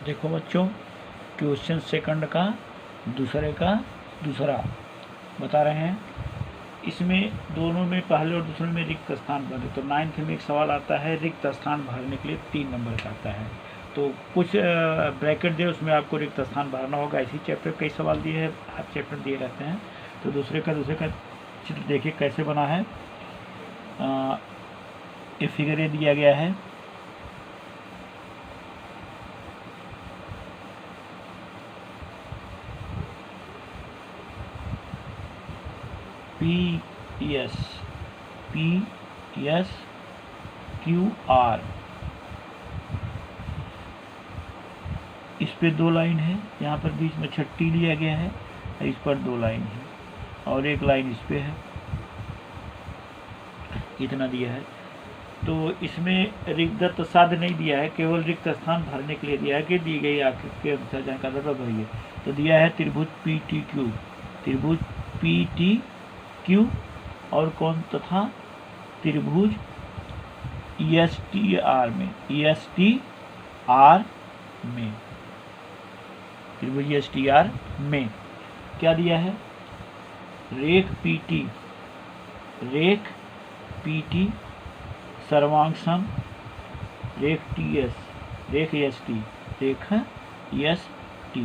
देखो बच्चों, question second का दूसरा बता रहे हैं। इसमें दोनों में पहले और दूसरे में रिक्त स्थान भरे। तो 9th में एक सवाल आता है, रिक्त स्थान भरने के लिए 3 नंबर का आता है। तो कुछ ब्रैकेट दे, उसमें आपको रिक्त स्थान भरना होगा। इसी चैप्टर कई सवाल दिए हैं, हर चैप्टर दिए रहते हैं। तो दूसरे का चित्र देखिए कैसे बना है। ये फिगर ये दिया गया है। PSQR, इस पे 2 लाइन है, यहाँ पर बीच में छट्टी लिया गया है, इस पर 2 लाइन है और 1 लाइन इस पे है। इतना दिया है। तो इसमें रिक्त साध्य नहीं दिया है, केवल रिक्त स्थान भरने के लिए दिया है कि दी गई आकृति के अनुसार जानकारी भरिए। तो दिया है त्रिभुज PTQ और कौन तथा त्रिभुज ESTR में त्रिभुज ESTR में क्या दिया है? रेख PT सर्वांग सम रेख TS, रेख ST, रेख ST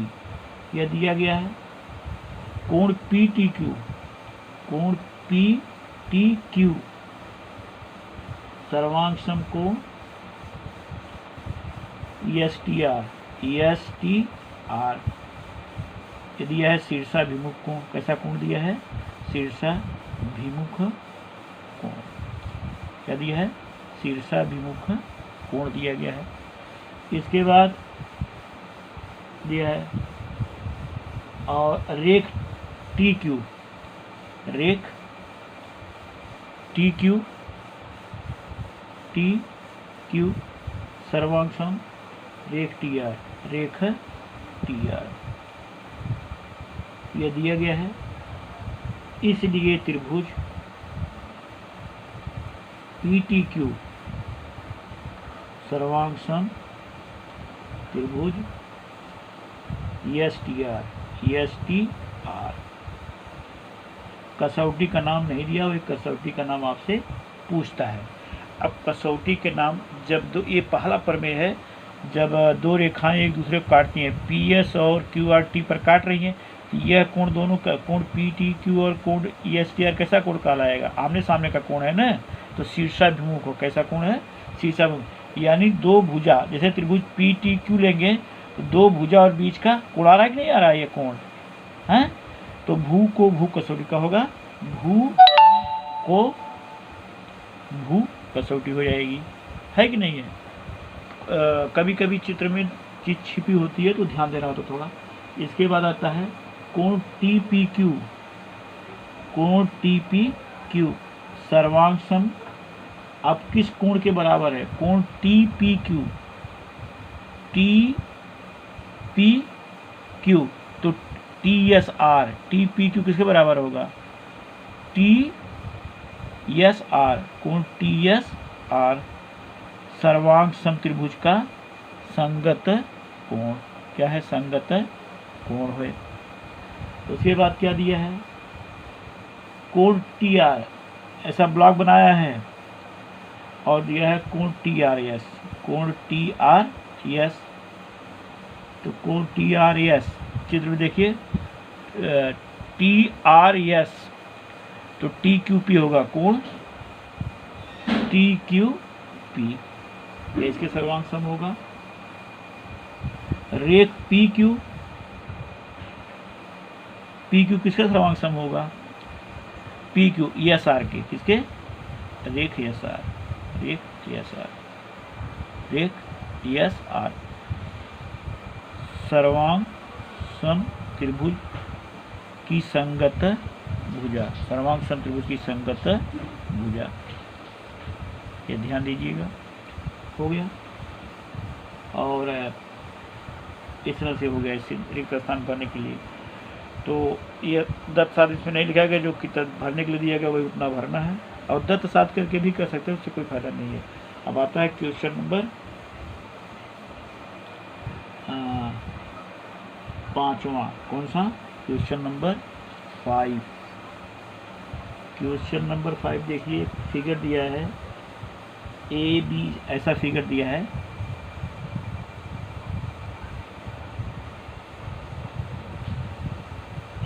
यह दिया गया है। कोण PTQ सर्वांग सम कोण ESTR ये दिया है। शीर्षाभिमुख कोण, कैसा कोण दिया है? शीर्षाभिमुख कोण। क्या दिया है? शीर्षाभिमुख कोण दिया गया है। इसके बाद दिया है और रेख TQ सर्वांग सम रेख TR यह दिया गया है। इसलिए त्रिभुज PTQ सर्वांग सम त्रिभुज ESTR कसौटी का नाम नहीं दिया, वो कसौटी का नाम आपसे पूछता है। अब कसौटी के नाम जब ये पहला प्रमेय है, जब 2 रेखाएं एक दूसरे को काटती हैं, PS और QRT पर काट रही हैं, यह कोण दोनों का कोण PTQ और कोण ESTR कैसा कोण कहलाएगा? आमने सामने का कोण है ना, तो शीर्षाभिमुख हो। कैसा कोण है? शीर्षाभिमुख। यानी 2 भुजा, जैसे त्रिभुज PTQ लेंगे तो 2 भुजा और बीच का कोण आ रहा है कि नहीं आ रहा है? ये कोण है। तो भू कसौटी का होगा, भू कसौटी हो जाएगी, है कि नहीं है? कभी कभी चित्र में चीज छिपी होती है तो ध्यान देना होता थोड़ा। इसके बाद आता है कोण TPQ सर्वांग सम अब किस कोण के बराबर है? कोण TPQ तो TPQ किसके बराबर होगा? TSR, कोण TSR सर्वांग सम त्रिभुज का संगत कोण। क्या है? संगत कोण है। तो उसके बाद क्या दिया है? कोण TR, ऐसा ब्लॉक बनाया है और दिया है कोण TRS, तो कोण TRS चित्र में देखिए, TRS तो TQP होगा, कोण TQP इसके सर्वांग सम होगा। रेख PQ किसका सर्वांग सम होगा? PQ ESR के, किसके? रेख ESR सर्वांग सम त्रिभुज की संगत भुजा, सर्वांग सम त्रिभुज की संगत भुजा। ये ध्यान दीजिएगा। हो गया। और इस तरह से हो गया इस रिक्त स्थान भरने के लिए। तो ये दत्त साध इसमें नहीं लिखा गया, जो कि भरने के लिए दिया गया वही उतना भरना है, और दत्त साध करके भी कर सकते हैं, उससे कोई फायदा नहीं है। अब आता है क्वेश्चन नंबर पांचवा कौन सा? Question number 5। क्वेश्चन नंबर 5 देखिए, फिगर दिया है ए बी, ऐसा फिगर दिया है।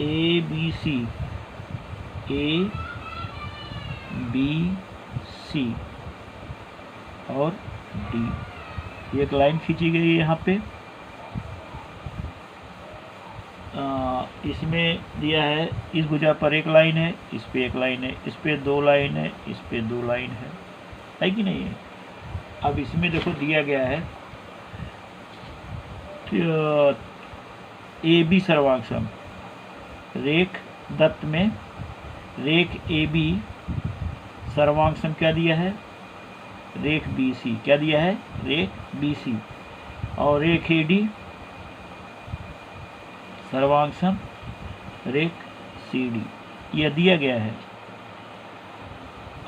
A B C, A B C और डी, एक लाइन खींची गई है यहाँ पे। इसमें दिया है इस भुजा पर एक लाइन है, इस पे एक लाइन है, इस पे 2 लाइन है, इस पे 2 लाइन है कि नहीं है? अब इसमें देखो दिया गया है ए बी सर्वांग, रेख दत्त में रेख ए बी सर्वांग क्या दिया है? रेख बी सी। क्या दिया है? रेख बी सी। और रेख ए डी सर्वांग रेख सी डी, यह दिया गया है।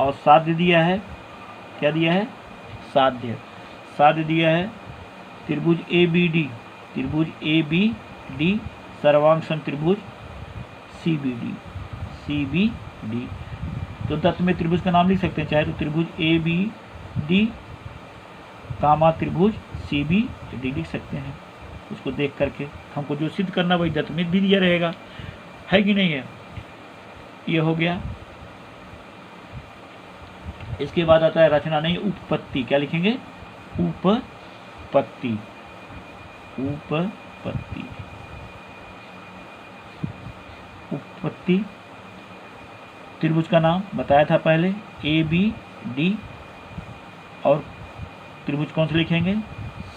और साध्य दिया है। क्या दिया है? साध्य। साध्य दिया है त्रिभुज ए बी डी, त्रिभुज ए बी डी सर्वांग त्रिभुज C B D, C B D. तो दत्त में त्रिभुज का नाम लिख सकते हैं, चाहे तो त्रिभुज ए बी डी कामा त्रिभुज सी बी डी लिख सकते हैं। उसको देख करके हमको जो सिद्ध करना वही दत्त में भी दिया रहेगा, है कि नहीं है? ये हो गया। इसके बाद आता है रचना नहीं, उपपत्ति। क्या लिखेंगे? उपपत्ति, उपपत्ति। उपपत्ति त्रिभुज का नाम बताया था पहले, ए बी डी, और त्रिभुज कौन से लिखेंगे?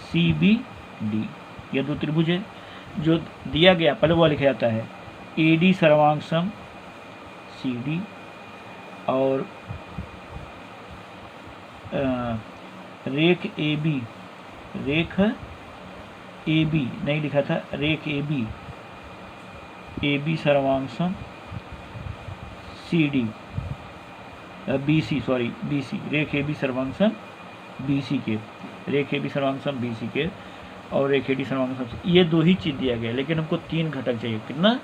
C B D. ये 2 त्रिभुज है जो दिया गया, पहले वो लिखा जाता है ए डी सर्वांग सी डी, और रेख ए बी, रेख ए बी नहीं लिखा था, रेख ए बी सर्वांग C D, B C, sorry B C, रेख ए बी सर्वांग बी सी के, रेख ए बी सर्वांग बी सी के, और रेख ए डी सर्वांग, ये 2 ही चीज़ दिया गया, लेकिन हमको 3 घटक चाहिए। कितना?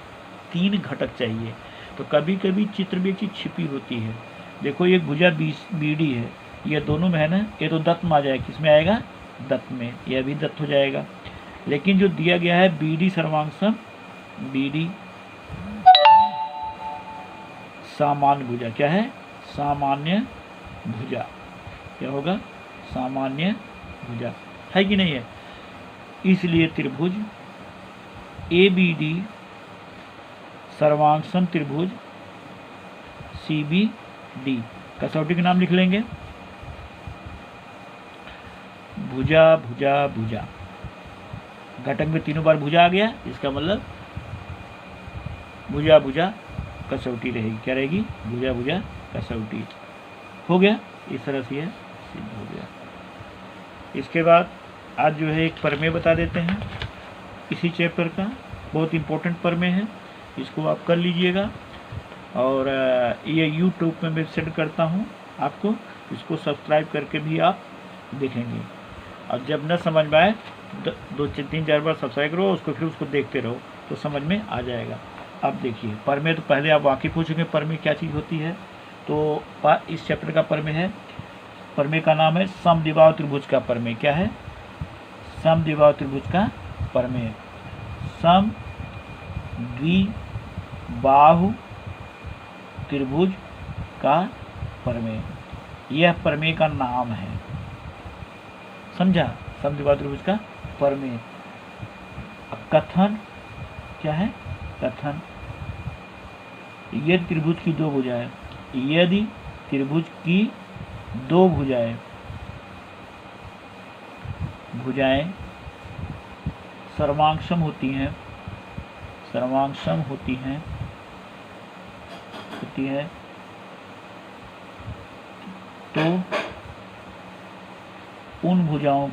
3 घटक चाहिए। तो कभी कभी चित्र में एक चीज़ छिपी होती है। देखो ये भुजा बी डी है, ये दोनों में है ना, ये तो दत्त में आ जाएगा। किस में आएगा? दत्त में। यह भी दत्त हो जाएगा। लेकिन जो दिया गया है बी डी सर्वांग बी डी सामान्य भुजा। क्या है? सामान्य भुजा। क्या होगा? सामान्य भुजा, है कि नहीं है? इसलिए त्रिभुज ए बी डी सर्वांग त्रिभुज सी बी डी, कसौटी का नाम लिख लेंगे भुजा भुजा भुजा। घटक में 3 बार भुजा आ गया, इसका मतलब भुजा भुजा कसौटी रहेगी। क्या रहेगी? भुजा भुजा कसौटी। हो गया, इस तरह से यह सिद्ध हो गया। इसके बाद आज जो है एक प्रमेय बता देते हैं इसी चैप्टर का, बहुत इम्पोर्टेंट प्रमेय है, इसको आप कर लीजिएगा। और ये यूट्यूब में मैं सेंड करता हूँ आपको, इसको सब्सक्राइब करके भी आप देखेंगे। और जब न समझ में आए 2-3-4 बार सब्सक्राइब करो, उसको फिर उसको देखते रहो तो समझ में आ जाएगा। अब देखिए प्रमेय, तो पहले आप वाकिफ हो चुके प्रमेय क्या चीज़ होती है। तो इस चैप्टर का प्रमेय है, प्रमेय का नाम है समद्विबाहु त्रिभुज का प्रमेय। क्या है? समद्विबाहु त्रिभुज का प्रमेय। समद्विबाहु त्रिभुज का प्रमेय, यह प्रमेय का नाम है। समझा? समद्विबाहु त्रिभुज का प्रमेय। अब कथन क्या है? कथन, यदि त्रिभुज की 2 भुजाएं, यदि त्रिभुज की 2 भुजाएं सर्वांगसम होती हैं, सर्वांगसम होती हैं तो उन भुजाओं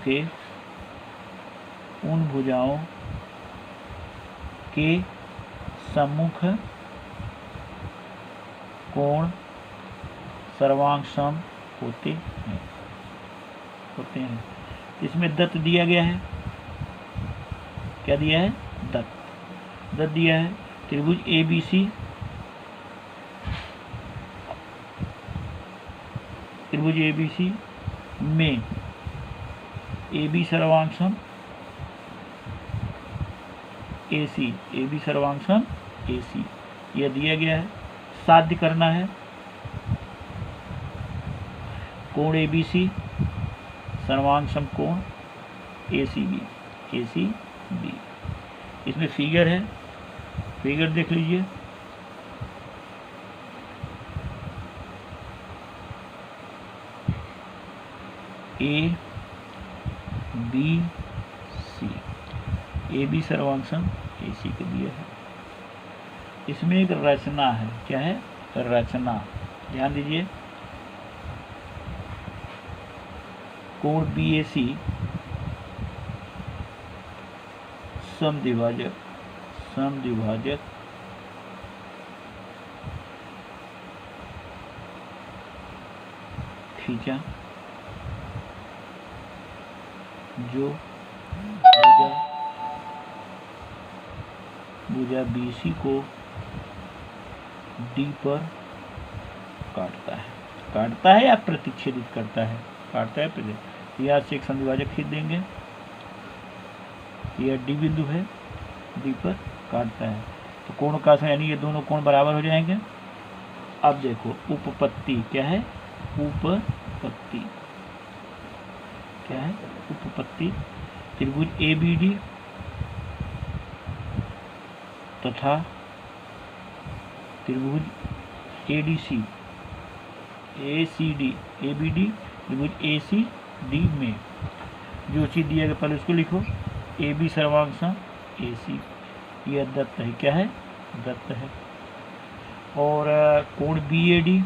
के सम्मुख कोण सर्वांगसम होते हैं। इसमें दत्त दिया गया है, क्या दिया है? दत्त। दत्त दिया है। त्रिभुज ABC, त्रिभुज ABC में AB सर्वांशम AC, AB सर्वांशम AC, यह दिया गया है। साध्य करना है कोण ABC सर्वांशम कोण ACB, ACB। इसमें फिगर है, फिगर देख लीजिए। ABC, AB सर्वांशम AC को दिया है। इसमें एक रचना है, क्या है? रचना, ध्यान दीजिए। कोण BAC समद्विभाजक, समद्विभाजक खींचा जो भुजा BC को D पर काटता है। काटता है या प्रतिच्छेदित करता है? काटता है, प्रतिच्छेदित। यहाँ से एक समद्विभाजक खींच देंगे, यह D बिंदु है, D पर काटता है। तो कोण का यानी ये दोनों कोण बराबर हो जाएंगे। अब देखो उपपत्ति क्या है? उपपत्ति क्या है? उपपत्ति त्रिभुज ABD तथा त्रिभुज ADC, ACD, ABD त्रिभुज ACD में जो चीज़ दिया गया पहले उसको लिखो। AB सर्वांशम AC, यह दत्त है, क्या है? दत्त है। और कोण BAD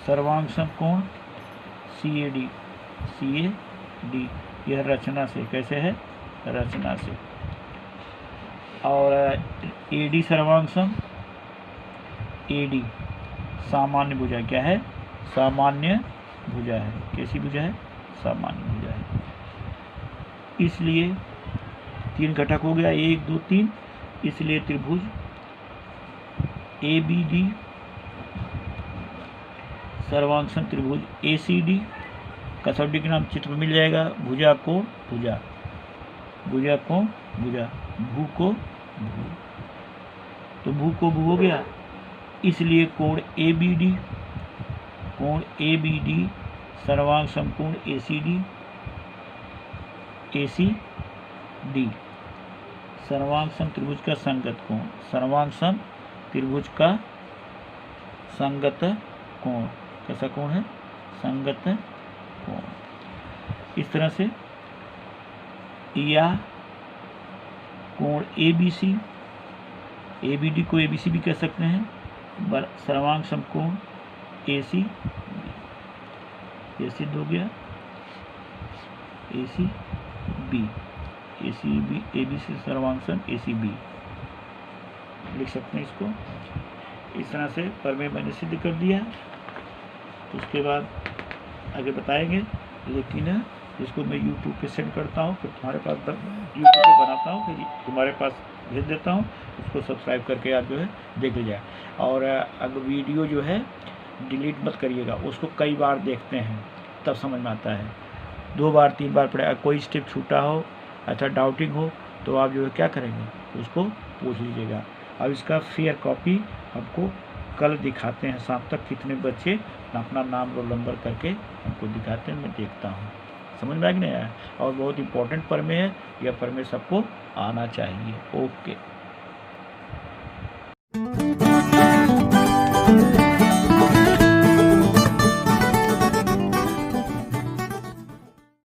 सर्वांशम कोण CAD, CAD, यह रचना से, कैसे है? रचना से। और AD सर्वांशम AD सामान्य भुजा, क्या है? सामान्य भुजा है। कैसी भुजा है? सामान्य भुजा है। इसलिए 3 घटक हो गया, 1 2 3। इसलिए त्रिभुज ABD सर्वांशम त्रिभुज ACD, कसौटी के नाम चित्र में मिल जाएगा। भुजा को भुजा, भुजा को भुजा, भू को भू, तो भू को भू हो गया। इसलिए कोण ABD, कोण ABD सर्वांशम कोण ACD, ACD सर्वांशम त्रिभुज का संगत कोण, सर्वांशम त्रिभुज का संगत कोण, कैसा कोण है? संगत कोण। इस तरह से या कोण ABC, ABD को ABC भी कह सकते हैं, सर्वांशम कोण ACB, ये सिद्ध हो गया। ACB, ACB, ABC सर्वांशम ACB लिख सकते हैं इसको। इस तरह से प्रमेय मैंने सिद्ध कर दिया। उसके बाद आगे बताएंगे, लेकिन इसको मैं YouTube पे सेंड करता हूँ, फिर तुम्हारे पास YouTube पे बनाता हूँ, फिर तुम्हारे पास भेज देता हूँ। उसको सब्सक्राइब करके आप जो है देख लीजिए। और अगर वीडियो जो है डिलीट मत करिएगा, उसको कई बार देखते हैं तब समझ में आता है। 2 बार 3 बार पढ़े, कोई स्टेप छूटा हो, अच्छा डाउटिंग हो, तो आप जो है क्या करेंगे, उसको पूछ लीजिएगा। अब इसका फेयर कॉपी हमको कल दिखाते हैं शाम तक, कितने बच्चे अपना नाम रोल नंबर करके हमको दिखाते हैं, मैं देखता हूँ। समझ में आ गया? और बहुत इंपॉर्टेंट प्रमेय है, यह प्रमेय सबको आना चाहिए। ओके।